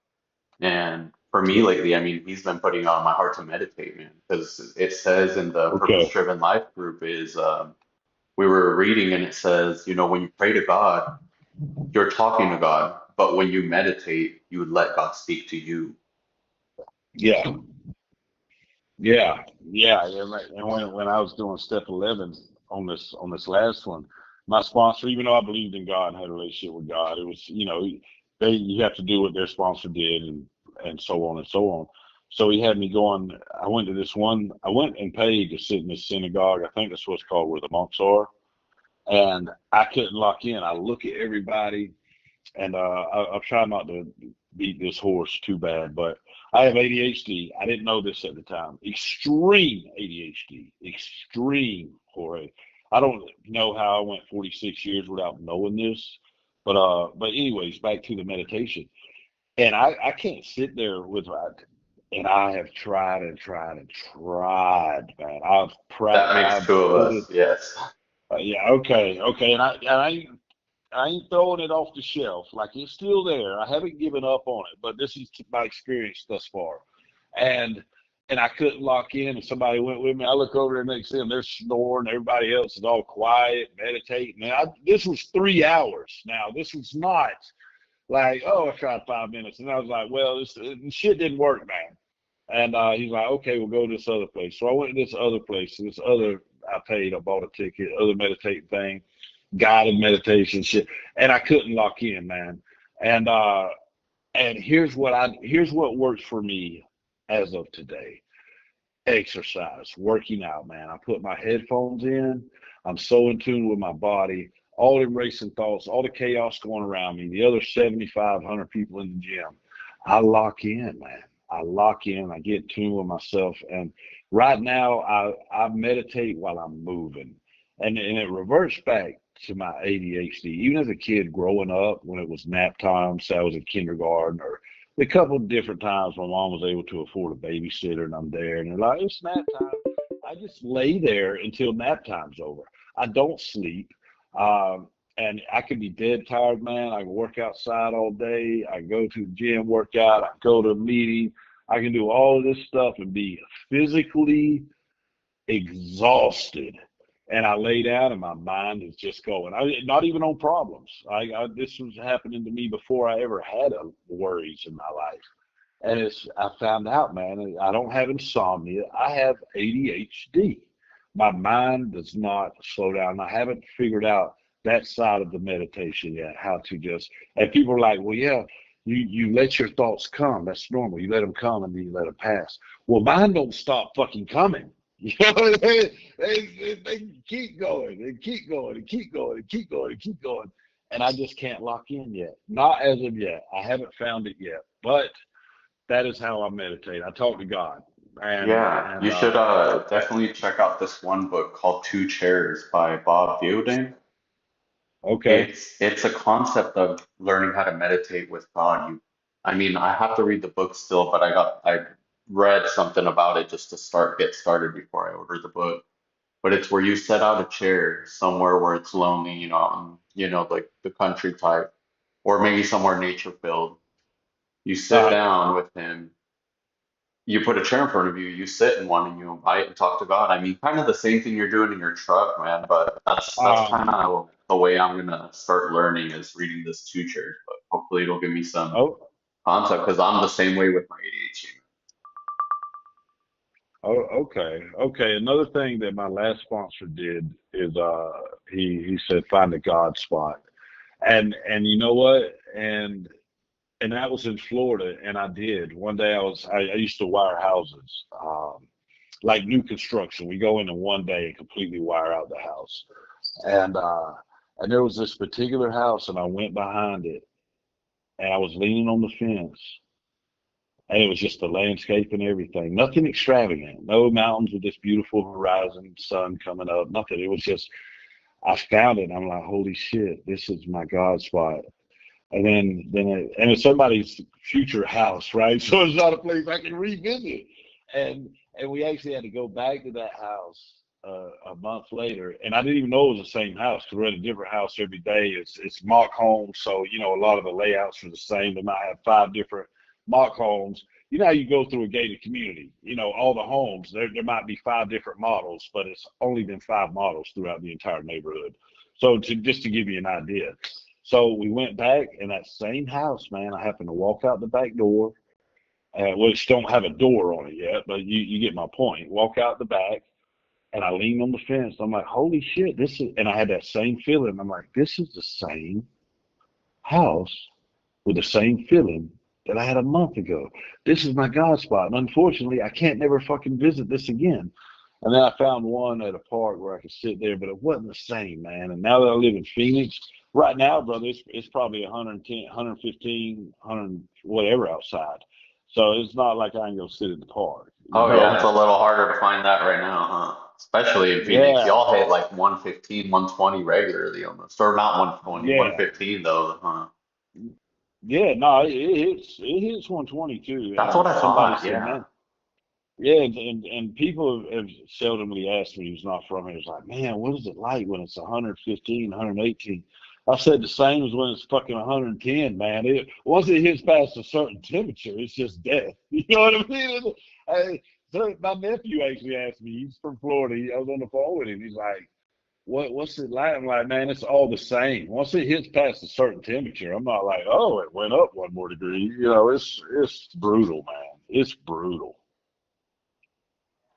Speaker 1: And for me lately, I mean, he's been putting on my heart to meditate, man, because it says in the Purpose
Speaker 2: Okay,
Speaker 1: Driven Life group is we were reading and it says, when you pray to God, you're talking to God, but when you meditate, you let God speak to you.
Speaker 2: yeah, yeah. And when I was doing step 11 on this last one, my sponsor, even though I believed in God and had a relationship with God, it was, you have to do what their sponsor did, and so on and so on. So he had me going. I went and paid to sit in this synagogue. I think that's what it's called, where the monks are. And I couldn't lock in. I look at everybody, and I'll try not to beat this horse too bad, but I have ADHD. I didn't know this at the time. Extreme ADHD, extreme, Jorge. I don't know how I went 46 years without knowing this, but anyways, back to the meditation, and I can't sit there with, and I have tried and tried and tried, man.
Speaker 1: That makes
Speaker 2: I've
Speaker 1: two of
Speaker 2: put it.
Speaker 1: us, yes.
Speaker 2: Yeah, okay, and I ain't throwing it off the shelf. Like, it's still there. I haven't given up on it, but this is my experience thus far. And I couldn't lock in. And somebody went with me. I look over there next to them. They're snoring. Everybody else is all quiet, meditating. And this was 3 hours. Now, this was not like, oh, I tried 5 minutes, and I was like, well, this shit didn't work, man. And he's like, okay, we'll go to this other place. So I went to this other place. This other, I paid. I bought a ticket. Other meditating thing, guided meditation shit, and I couldn't lock in, man. And here's what works for me as of today: exercise, working out, man. I put my headphones in. I'm so in tune with my body. all them racing thoughts, all the chaos going around me, the other 7,500 people in the gym, I lock in, man. I lock in. I get in tune with myself, and right now I meditate while I'm moving, and it reverts back to my ADHD. Even as a kid growing up, when it was nap time, say I was in kindergarten, or a couple of different times my mom was able to afford a babysitter, and I'm there, and they're like, "It's nap time." I just lay there until nap time's over. I don't sleep. And I can be dead tired, man. I can work outside all day. I go to the gym, work out. I go to a meeting. I can do all of this stuff and be physically exhausted. And I lay down and my mind is just going. Not even on problems. This was happening to me before I ever had worries in my life. And I found out, man, I don't have insomnia. I have ADHD. My mind does not slow down. I haven't figured out that side of the meditation yet, how to just, and people are like, well, yeah, you let your thoughts come. That's normal. You let them come and then you let them pass. Well, mine don't stop fucking coming. You know, they keep going and keep going and keep going and keep going and keep going. And I just can't lock in yet. Not as of yet. I haven't found it yet. But that is how I meditate. I talk to God,
Speaker 1: Yeah,
Speaker 2: and
Speaker 1: you should definitely check out this one book called Two Chairs by Bob Theodane.
Speaker 2: okay.
Speaker 1: It's a concept of learning how to meditate with God. I mean, I have to read the book still, but I read something about it just to get started before I order the book. But it's where you set out a chair somewhere where it's lonely, like the country type, or maybe somewhere nature filled. You sit
Speaker 2: Uh,
Speaker 1: down with him, you put a chair in front of you, you sit in one and you invite and talk to God. I mean, kind of the same thing you're doing in your truck, man, but that's kind
Speaker 2: um,
Speaker 1: of the way I'm gonna start learning is reading this two chairs, but hopefully it'll give me some
Speaker 2: oh,
Speaker 1: concept because I'm the same way with my ADHD.
Speaker 2: oh, okay, okay. Another thing that my last sponsor did is he said find a God spot, and you know what, and that was in Florida, and I did. One day I used to wire houses, like new construction. We go in one day and completely wire out the house, and uh, and there was this particular house, and I went behind it, and I was leaning on the fence, and it was just the landscape and everything. Nothing extravagant. No mountains with this beautiful horizon, sun coming up. Nothing. It was just I found it. And I'm like, holy shit, this is my God spot. And it's somebody's future house, right? So it's not a place I can revisit. And we actually had to go back to that house a month later, and I didn't even know it was the same house because we're at a different house every day. It's mock homes, so you know a lot of the layouts are the same. They might have five different mock homes. You know how you go through a gated community. You know all the homes. There might be five different models, but it's only been five models throughout the entire neighborhood. So just to give you an idea. So we went back in that same house, man. I happened to walk out the back door, which don't have a door on it yet, but you get my point. Walk out the back, and I leaned on the fence. I'm like, holy shit, and I had that same feeling. I'm like, this is the same house with the same feeling that I had a month ago. This is my God spot. And unfortunately, I can't never fucking visit this again. And then I found one at a park where I could sit there, but it wasn't the same, man. And now that I live in Phoenix, right now, brother, it's probably 110, 115, 100, whatever outside. So it's not like I can go sit in the park, you
Speaker 1: Oh yeah, it's
Speaker 2: know?
Speaker 1: a little harder to find that right now, huh? Especially in Phoenix.
Speaker 2: Yeah,
Speaker 1: Y'all hit like 115, 120 regularly almost. Or not 120,
Speaker 2: yeah,
Speaker 1: 115 though, huh?
Speaker 2: yeah. No, it hits 122.
Speaker 1: That's what
Speaker 2: And
Speaker 1: I
Speaker 2: somebody
Speaker 1: thought,
Speaker 2: said,
Speaker 1: yeah.
Speaker 2: man, yeah, and people have seldomly asked me who's not from here. It's like, man, what is it like when it's 115, 118? I said the same as when it's fucking 110, man. Once it hits past a certain temperature, it's just death. You know what I mean? So my nephew actually asked me. He's from Florida. I was on the phone with him. He's like, what's it like? I'm like, man, it's all the same. Once it hits past a certain temperature, I'm not like, oh, it went up one more degree. You know, it's brutal, man. It's brutal.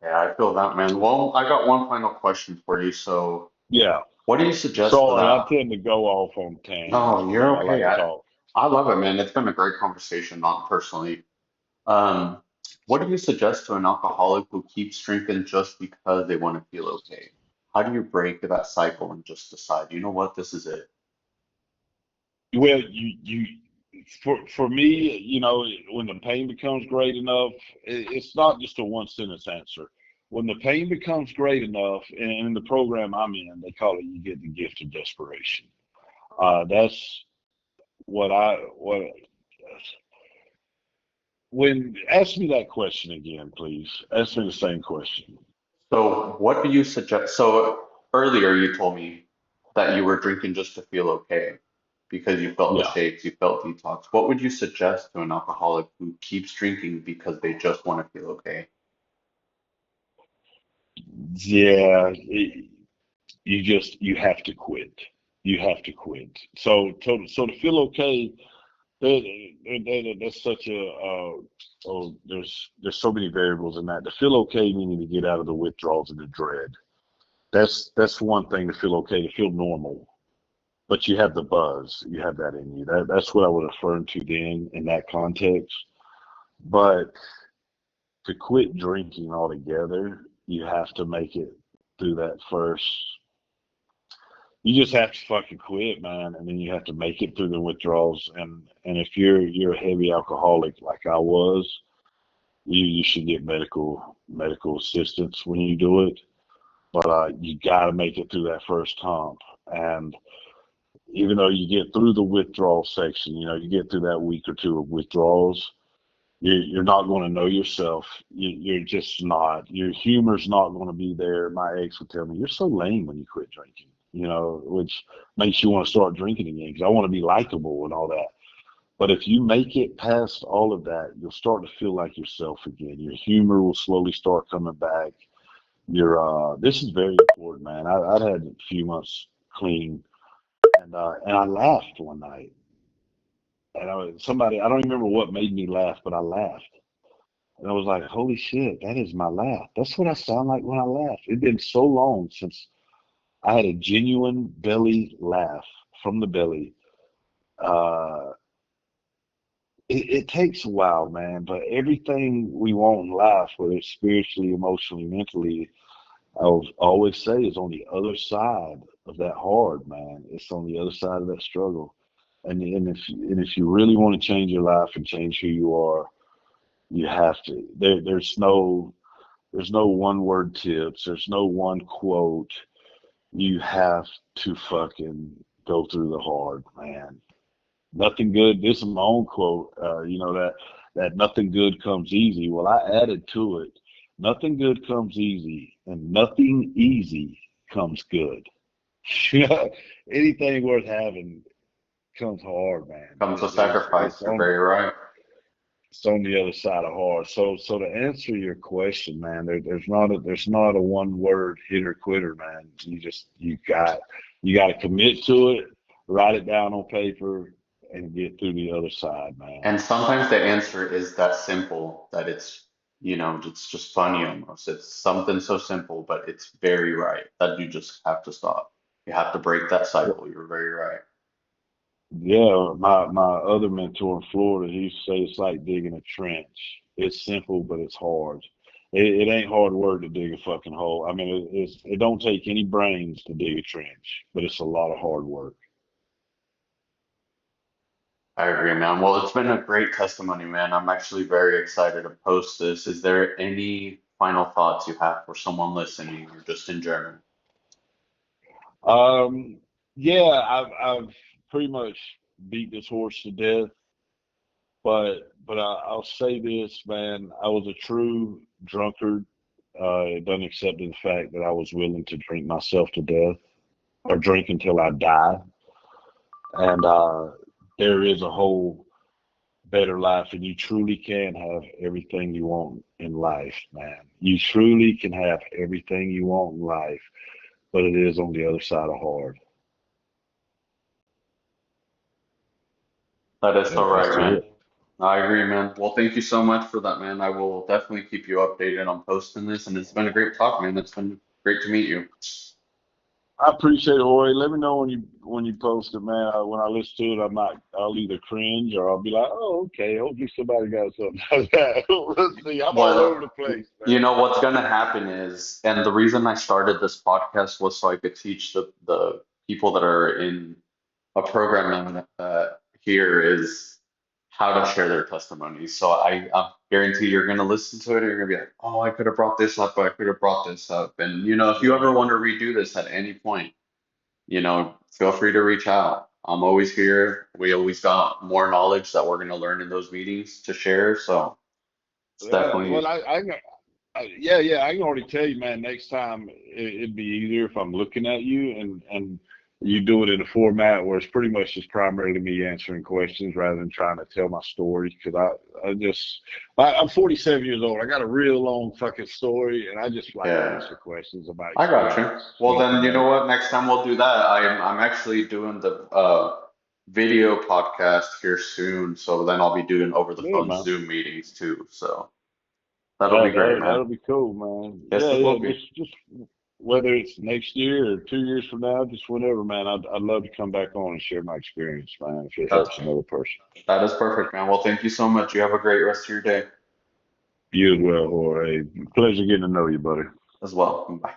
Speaker 1: Yeah, I feel that, man. Well, I got one final question for you. So,
Speaker 2: Yeah.
Speaker 1: what do you suggest for
Speaker 2: Sorry, I
Speaker 1: that?
Speaker 2: tend to go off on tangents,
Speaker 1: No,
Speaker 2: man.
Speaker 1: you're
Speaker 2: I
Speaker 1: okay.
Speaker 2: like to talk.
Speaker 1: I love it, man. It's been a great conversation, not personally. Um, what do you suggest to an alcoholic who keeps drinking just because they want to feel okay? How do you break that cycle and just decide, you know what, this is it?
Speaker 2: Well, for me, when the pain becomes great enough, it's not just a one sentence answer. When the pain becomes great enough, and in the program I'm in, they call it you get the gift of desperation. That's what when ask me that question again, please. Ask me the same question.
Speaker 1: So what do you suggest? So earlier you told me that you were drinking just to feel okay because you felt the
Speaker 2: Yeah.
Speaker 1: shakes, you felt detox. What would you suggest to an alcoholic who keeps drinking because they just want to feel okay?
Speaker 2: Yeah, you have to quit. You have to quit. So to feel okay, that's such a oh, there's so many variables in that. To feel okay meaning to get out of the withdrawals and the dread. That's one thing to feel okay, to feel normal. But you have the buzz, you have that in you. That's what I would refer to then in that context. But to quit drinking altogether, you have to make it through that first. You just have to fucking quit, man, and then you have to make it through the withdrawals. And if you're a heavy alcoholic like I was, you should get medical assistance when you do it. But you got to make it through that first hump. And even though you get through the withdrawal section, you get through that week or two of withdrawals, you're not going to know yourself. You're just not. Your humor's not going to be there. My ex would tell me, "You're so lame when you quit drinking," which makes you want to start drinking again because I want to be likable and all that. But if you make it past all of that, you'll start to feel like yourself again. Your humor will slowly start coming back. This is very important, man. I'd had a few months clean, and I laughed one night, and I don't remember what made me laugh, but I laughed. And I was like, holy shit, that is my laugh. That's what I sound like when I laugh. It'd been so long since I had a genuine belly laugh from the belly. Uh, it takes a while, man, but everything we want in life, whether it's spiritually, emotionally, mentally, always say is on the other side of that hard, man. It's on the other side of that struggle. And if you really want to change your life and change who you are, you have to. There's no one word tips. There's no one quote. You have to fucking go through the hard, man. Nothing good. This is my own quote. That nothing good comes easy. Well, I added to it. Nothing good comes easy, and nothing easy comes good. Anything worth having comes hard, man.
Speaker 1: Comes with sacrifice.
Speaker 2: It's
Speaker 1: You're
Speaker 2: on
Speaker 1: very right.
Speaker 2: it's on the other side of hard. So to answer your question, man, there's not a one word hitter quitter, man. You got to commit to it, write it down on paper, and get through the other side, man.
Speaker 1: And sometimes the answer is that simple that it's just funny almost. It's something so simple, but it's very right that you just have to stop. You have to break that
Speaker 2: Well,
Speaker 1: cycle. You're very right.
Speaker 2: yeah, my other mentor in Florida, he used to say it's like digging a trench. It's simple, but it's hard. It ain't hard work to dig a fucking hole. I mean, it don't take any brains to dig a trench, but it's a lot of hard work.
Speaker 1: I agree, man. Well, it's been a great testimony, man. I'm actually very excited to post this. Is there any final thoughts you have for someone listening or just in general?
Speaker 2: Um, yeah, I've pretty much beat this horse to death, but I'll say this, man. I was a true drunkard. Done accepted the fact that I was willing to drink myself to death or drink until I die. And there is a whole better life, and you truly can have everything you want in life, man. You truly can have everything you want in life, but it is on the other side of hard.
Speaker 1: That is so
Speaker 2: That's
Speaker 1: right, man.
Speaker 2: it.
Speaker 1: I agree, man. Well, thank you so much for that, man. I will definitely keep you updated on posting this, and it's been a great talk, man. It's been great to meet you.
Speaker 2: I appreciate it, Jorge. Let me know when you post it, man. When I listen to it, I'll either cringe or I'll be like, oh, okay. Hopefully somebody got something like that. Let's see. I'm all over the
Speaker 1: Well,
Speaker 2: place,
Speaker 1: you
Speaker 2: man.
Speaker 1: know what's going to happen is, and the reason I started this podcast was so I could teach the people that are in a program now here is how to share their testimonies. So I guarantee you're going to listen to it and you're going to be like, oh, I could have brought this up, I could have brought this up. And if you
Speaker 2: Yeah.
Speaker 1: ever want to redo this at any point, feel free to reach out. I'm always here. We always got more knowledge that we're going to learn in those meetings to share. So it's
Speaker 2: Yeah. Well,
Speaker 1: definitely,
Speaker 2: yeah. I can already tell you, man. Next time it'd be easier if I'm looking at you and you do it in a format where it's pretty much just primarily me answering questions rather than trying to tell my story. Because I'm 47 years old. I got a real long fucking story, and I just like to
Speaker 1: yeah.
Speaker 2: answer questions about
Speaker 1: I got you.
Speaker 2: experience.
Speaker 1: Well, then you
Speaker 2: Yeah.
Speaker 1: know what? Next time we'll do that. I'm actually doing the video podcast here soon, so then I'll be doing over the
Speaker 2: Yeah,
Speaker 1: phone
Speaker 2: man.
Speaker 1: Zoom meetings too. So that'll
Speaker 2: Yeah,
Speaker 1: be great, man.
Speaker 2: that'll be cool, man.
Speaker 1: Yes,
Speaker 2: Yeah,
Speaker 1: it
Speaker 2: yeah.
Speaker 1: will be.
Speaker 2: Just whether it's next year or 2 years from now, just whenever, man. I'd love to come back on and share my experience, man. If it
Speaker 1: That
Speaker 2: helps another person.
Speaker 1: that is perfect, man. Well, thank you so much. You have a great rest of your day
Speaker 2: You as well, Jorge. Pleasure getting to know you, buddy.
Speaker 1: as well. Bye.